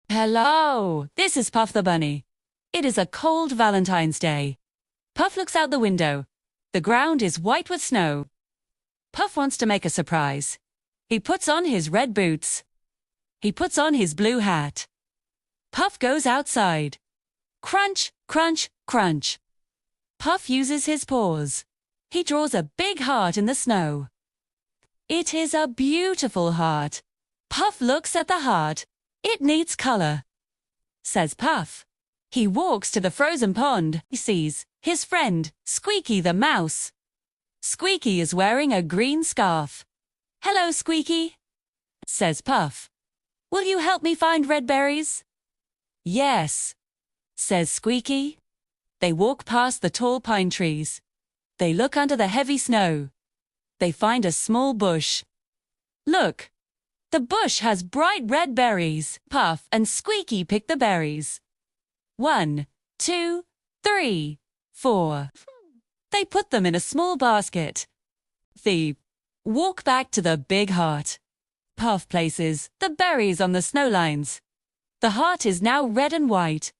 Hello, this is Puff the Bunny. It is a cold Valentine's Day. Puff looks out the window. The ground is white with snow. Puff wants to make a surprise. He puts on his red boots. He puts on his blue hat. Puff goes outside. Crunch, crunch, crunch. Puff uses his paws. He draws a big heart in the snow. It is a beautiful heart. Puff looks at the heart. It needs color, says Puff. He walks to the frozen pond. He sees his friend, Squeaky the mouse. Squeaky is wearing a green scarf. Hello, Squeaky, says Puff. Will you help me find red berries? Yes, says Squeaky. They walk past the tall pine trees. They look under the heavy snow. They find a small bush. Look! The bush has bright red berries. Puff and Squeaky pick the berries. 1, 2, 3, 4. They put them in a small basket. They walk back to the big heart. Puff places the berries on the snow lines. The heart is now red and white.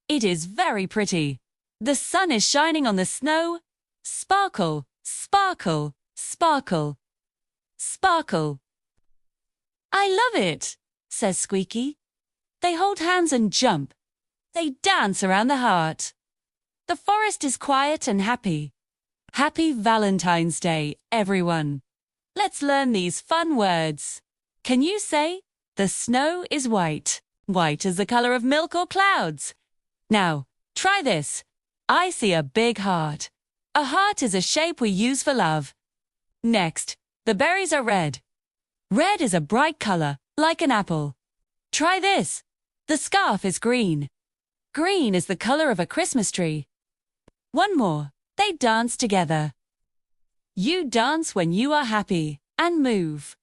It is very pretty. The sun is shining on the snow. Sparkle, sparkle, sparkle, sparkle. I love it, says Squeaky. They hold hands and jump. They dance around the heart. The forest is quiet and happy. Happy Valentine's Day, everyone. Let's learn these fun words. Can you say, the snow is white? White is the color of milk or clouds. Now, try this. I see a big heart. A heart is a shape we use for love. Next, the berries are red. Red is a bright color, like an apple. Try this. The scarf is green. Green is the color of a Christmas tree. One more. They dance together. You dance when you are happy and move.